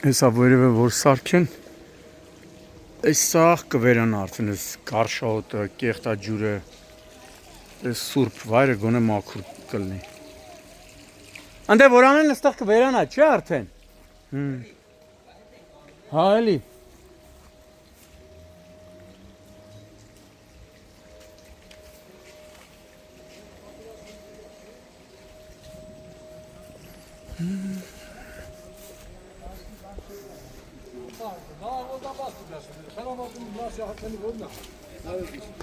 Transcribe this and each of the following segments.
Հեսա վերևը որ սարքեն, այս սաղ կվերան արդեն, այս կարշահոտը, կեղտաջուրը, այս սուրբ վայրը գոնե մաքուր կլնի։ Անդե որ անեն աստեղ կվերանա, չէ արդեն։ Հա էլի։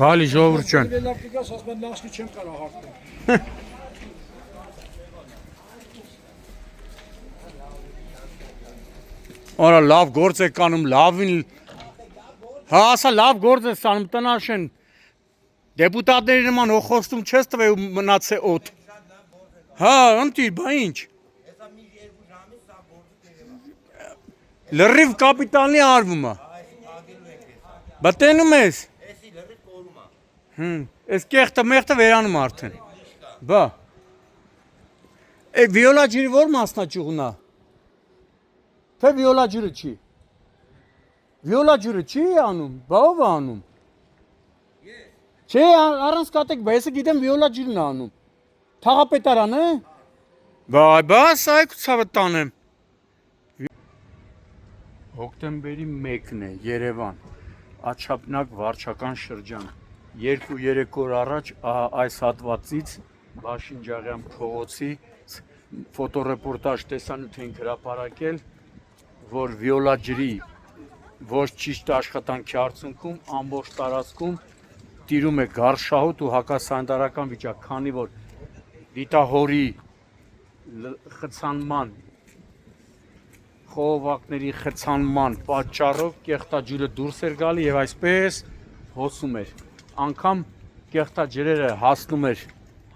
Բալի ժողովուրդ ջան։ Արա լավ գործ եք անում, լավին։ Հա, ասա լավ գործ ես անում, տնաշեն։ Դեպուտատների նման օխոստում չես տվել ու մնաց է օդ։ Հա, ընտիր, բա ինչ։ Լրիվ կապիտալնի արվում է։ Բա տենում ես։ Ես կեղտը մեղտը վերանում արդեն։ Բա։ Վիոլա ջրի որ մասնաճյուղն է։ Թե վիոլա ջուրը չի։ Վիոլա ջուրը չի անում, բա ով է անում։ Չէ, առանց կատեք, բա եսը գիտեմ վիոլա ջուրն է անում։ Թաղապետարանը։ Բա սա այք ցավը տանեմ։ Հոկտեմբերի 1-ն է, Երևան, Աչափնակ վարչական շրջան, 2-3 օր առաջ այս հատվածից Բաշինջաղյան փողոցի ֆոտոռեպորտաժ տեսանյութ ենք հրապարակել, որ վիոլա ջրի ոչ ճիշտ աշխատանքի արդյունքում ամբողջ տարածքում տիրում է գարշահոտ ու հակասանիտարական վիճակ, քանի որ դիտահորի խցանման խողովակների խցանման պատճառով կեղտաջուրը դուրս էր գալի եւ այսպես հոսում էր։ Անգամ կեղտաջրերը հասնում էր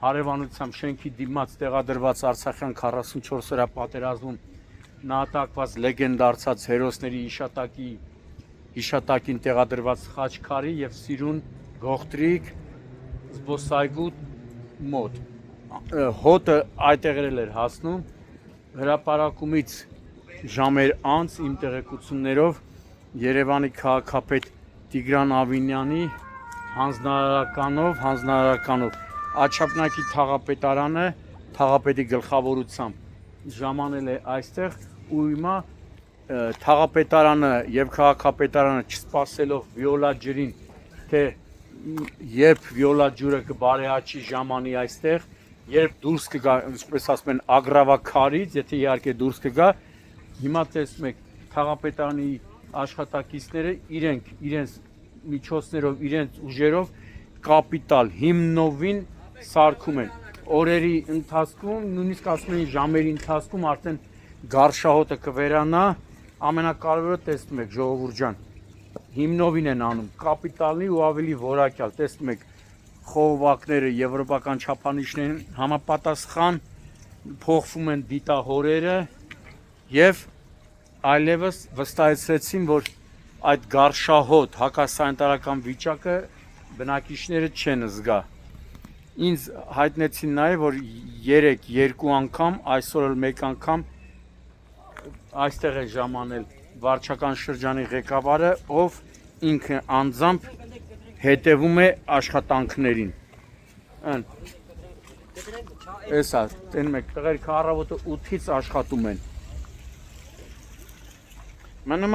հարևանությամբ շենքի դիմաց տեղադրված Արցախյան 44-օրյա պատերազմում նահատակված լեգենդ դարձած հերոսների հիշատակին տեղադրված խաչքարի եւ Սիրուն գողտրիկ զբոսայգու մոտ։ Հոտը այդտեղել էր հասնում հրապարակումից ժամեր անց իմ տեղեկություններով Երևանի քաղաքապետ Տիգրան Ավինյանի հանձնարարականով Աչափնակի թաղապետարանը թաղապետի գլխավորությամբ ժամանել է այստեղ ու հիմա թաղապետարանը եւ քաղաքապետարանը չսպասելով վիոլա ջրին, թե երբ վիոլա ջուրը կբարեհաճի ժամանի այստեղ, երբ դուրս կգա, ինչպես ասում են, ագրավաքարից, եթե իհարկե դուրս կգա, հիմա տեսնում եք թաղապետարանի աշխատակիցները իրենց միջոցներով, իրենց ուժերով կապիտալ հիմնովին սարքում են։ Օրերի ընթացքում, նույնիսկ ասում են ժամերի ընթացքում արդեն գարշահոտը կվերանա, ամենակարևորը տեսնում եք ժողովուրդ ջան, հիմնովին են անում, կապիտալնի ու ավելի որակյալ, տեսնում եք խողովակները եվրոպական չափանիշներին համապատասխան փոխվում են դիտահորերը եւ այլևս վստահեցրեցին, որ այդ գարշահոտ հակասանիտարական վիճակը բնակիչները չեն զգա։ Ինձ հայտնեցին նաև, որ 2 անգամ, այսօր էլ 1 անգամ այստեղ է ժամանել վարչական շրջանի ղեկավարը, ով ինքը անձամբ հետևում է աշխատանքներին։ Էսա, տենում եք, տղերքը առավոտը 8-ից աշխատում են։ Մնում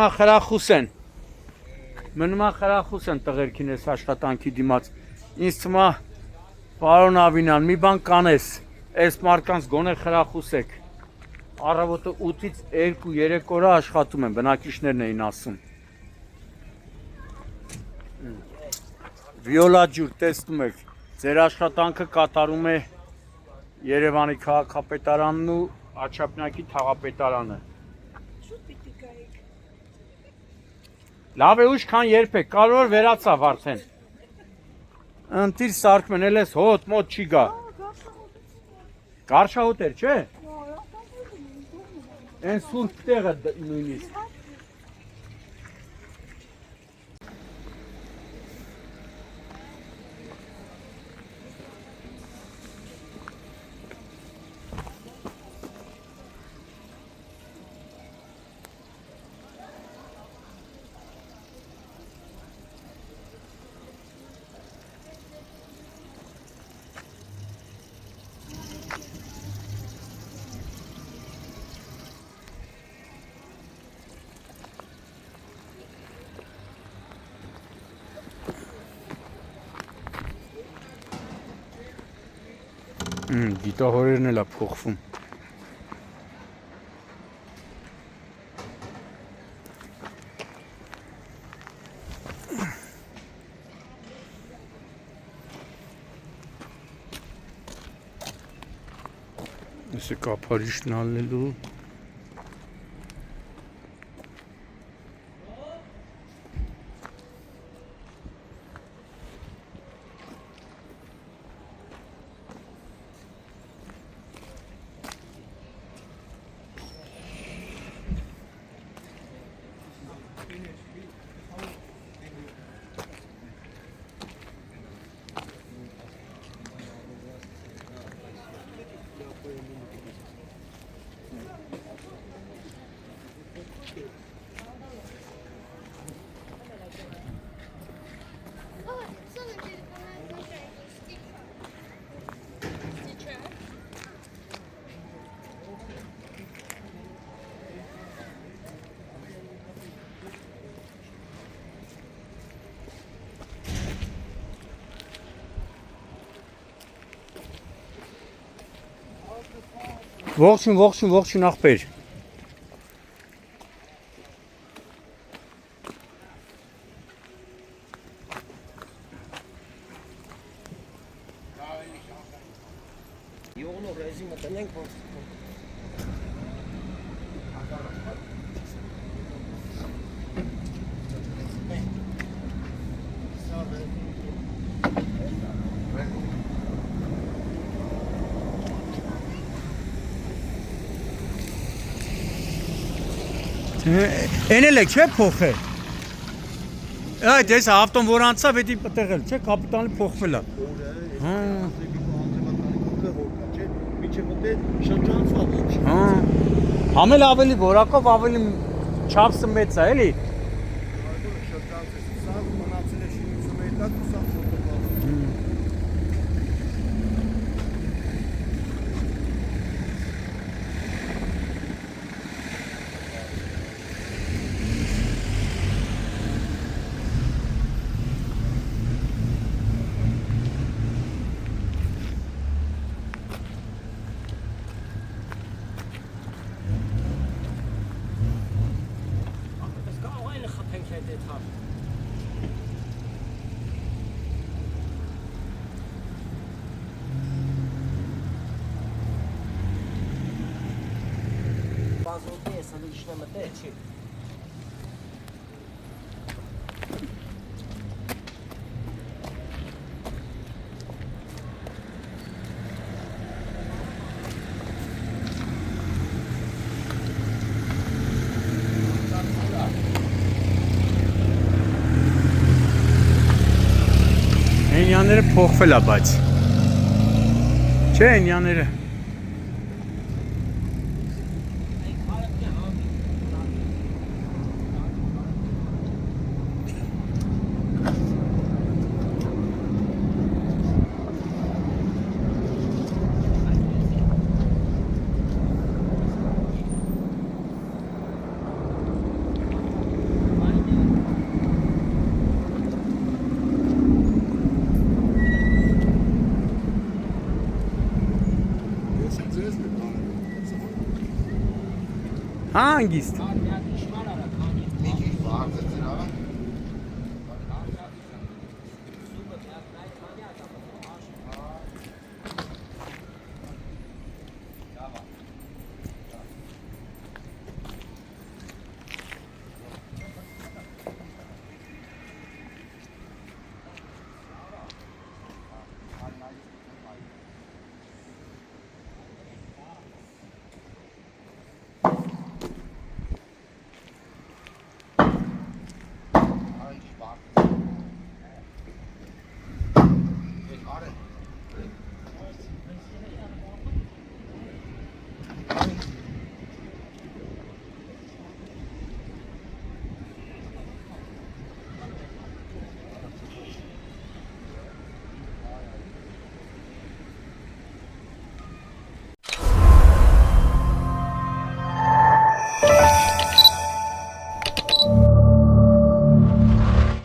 է խրախուս են տղերքին ես աշխատանքի դիմաց։ Ինձ թվում է, պարոն Ավինյան, մի բան կանես, այս մարդկանց գոնե խրախուսեք։ Առավոտը 8-ից 2-3 օր աշխատում են, բնակիչներն էին ասում։ Վիոլա ջուր, տեսնում եք, ձեր աշխատանքը կատարում է Երևանի քաղաքապետարանն ու Աչափնակի թաղապետարանը։ Լավ է ուշ քան երբեք, կարող էր վերացավ արդեն։ Ընտիր սարքում են, էլ ես հոտ մոտ չի գա։ Գարշահոտ էր, չէ։ Են սուրբ տեղը նույնիսկ։ Գիտահորերն էլ է փոխվում։ Ես է կապարիշն ալնելու։ Ողջուն ախպեր։ Ողնող ռեժիմը տնենք, որ Էն էլ եք չէ փոխել։ Այդ ես ավտոն որ անցավ, էդի պտեղել, չէ, կապիտալը փոխվել է։ Հա։ Հա։ Համել ավելի որակով ավելի չափսը մեծ է, էլի։ Էնյաները փոխվել է, բայց չէ, էնյաները հանգիստ։